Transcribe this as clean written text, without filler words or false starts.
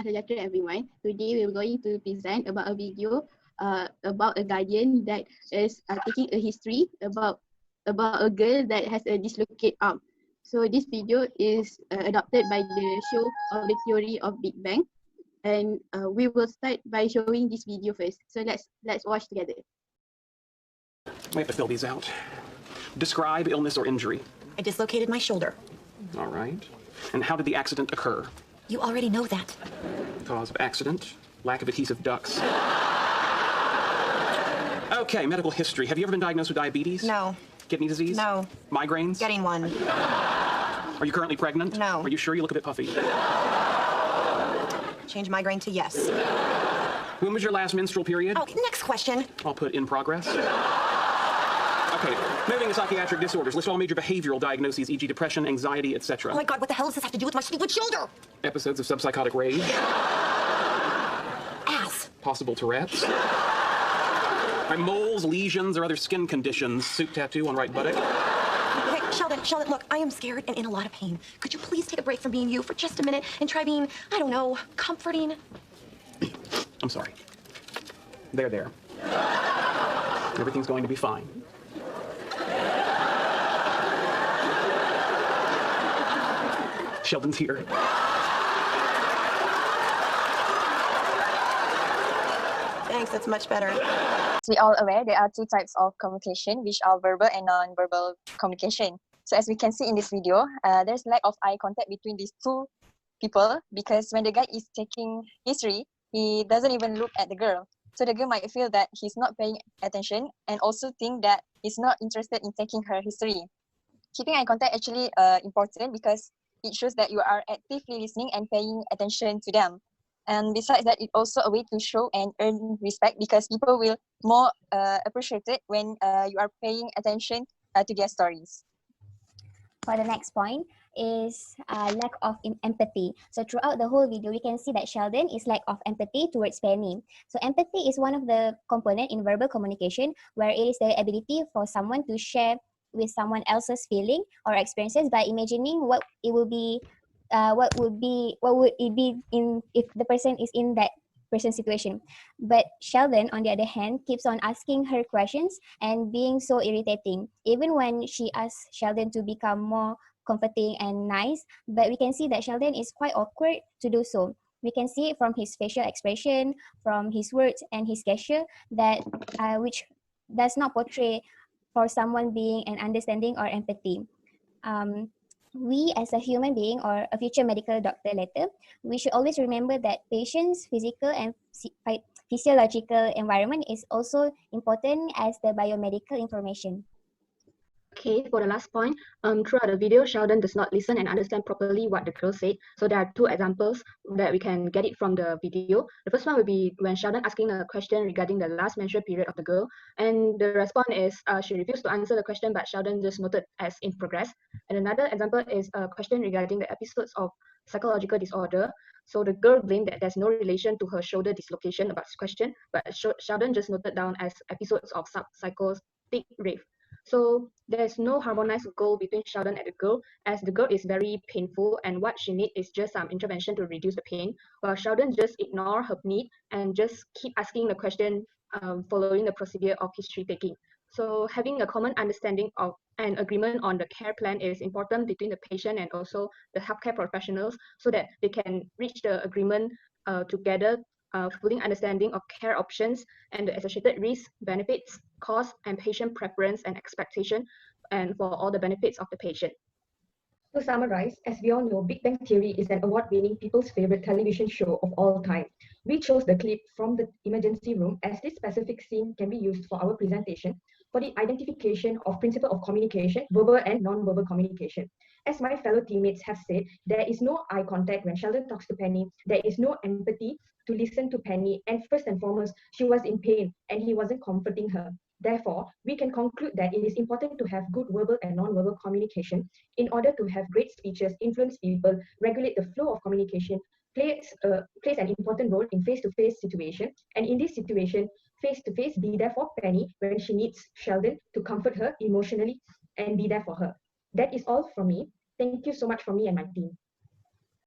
Sejahtera everyone. Today we're going to present about a video about a guardian that is taking a history about a girl that has a dislocated arm. So this video is adopted by the show of the theory of Big Bang, and we will start by showing this video first. So let's watch together. We have to fill these out. Describe illness or injury. I dislocated my shoulder. All right. And how did the accident occur? You already know that. Cause of accident, lack of adhesive ducts. Okay, medical history. Have you ever been diagnosed with diabetes? No. Kidney disease? No. Migraines? Getting one. Are you currently pregnant? No. Are you sure? You look a bit puffy. Change migraine to yes. When was your last menstrual period? Oh, next question. I'll put in progress. Okay, moving to psychiatric disorders. List all major behavioral diagnoses, e.g. depression, anxiety, etc. Oh my God, what the hell does this have to do with my stupid shoulder? Episodes of subpsychotic rage. Ass. Possible Tourette's. Right, moles, lesions, or other skin conditions. Soup tattoo on right buttock. Okay, Sheldon, look, I am scared and in a lot of pain. Could you please take a break from being you for just a minute and try being, I don't know, comforting? I'm sorry. There. Everything's going to be fine. Sheldon's here. Thanks, that's much better. As we all aware, there are two types of communication, which are verbal and non-verbal communication. So as we can see in this video, there's lack of eye contact between these two people, because when the guy is taking history, he doesn't even look at the girl. So the girl might feel that he's not paying attention and also think that he's not interested in taking her history. Keeping eye contact actually important because it shows that you are actively listening and paying attention to them. And besides that, it's also a way to show and earn respect, because people will more appreciate it when you are paying attention to their stories. For the next point is lack of empathy. So throughout the whole video, we can see that Sheldon is lack of empathy towards Penny. So empathy is one of the component in verbal communication, where it is the ability for someone to share with someone else's feeling or experiences by imagining what would it be in if the person is in that person's situation. But Sheldon, on the other hand, keeps on asking her questions and being so irritating, even when she asks Sheldon to become more comforting and nice. But we can see that Sheldon is quite awkward to do so. We can see it from his facial expression, from his words and his gesture, that which does not portray for someone being an understanding or empathy. We as a human being or a future medical doctor later, we should always remember that patient's physical and physiological environment is also important as the biomedical information. Okay, for the last point, throughout the video, Sheldon does not listen and understand properly what the girl said. So there are two examples that we can get it from the video. The first one will be when Sheldon asking a question regarding the last menstrual period of the girl, and the response is she refused to answer the question, but Sheldon just noted as in progress. And another example is a question regarding the episodes of psychological disorder. So the girl blamed that there's no relation to her shoulder dislocation about this question, but Sheldon just noted down as episodes of psychotic rave. So there's no harmonized goal between Sheldon and the girl, as the girl is very painful and what she needs is just some intervention to reduce the pain, while Sheldon just ignore her need and just keep asking the question following the procedure of history taking. So having a common understanding of and agreement on the care plan is important between the patient and also the healthcare professionals, so that they can reach the agreement together, fully understanding of care options and the associated risks, benefits, cost, and patient preference and expectation, and for all the benefits of the patient. To summarize, as we all know, Big Bang Theory is an award-winning people's favorite television show of all time. We chose the clip from the emergency room as this specific scene can be used for our presentation for the identification of principle of communication, verbal and non-verbal communication. As my fellow teammates have said, there is no eye contact when Sheldon talks to Penny. There is no empathy to listen to Penny, and first and foremost, she was in pain and he wasn't comforting her. Therefore, we can conclude that it is important to have good verbal and non-verbal communication in order to have great speeches, influence people, regulate the flow of communication, plays an important role in face-to-face situation, and in this situation, face-to-face, be there for Penny when she needs Sheldon to comfort her emotionally and be there for her. That is all from me. Thank you so much from me and my team.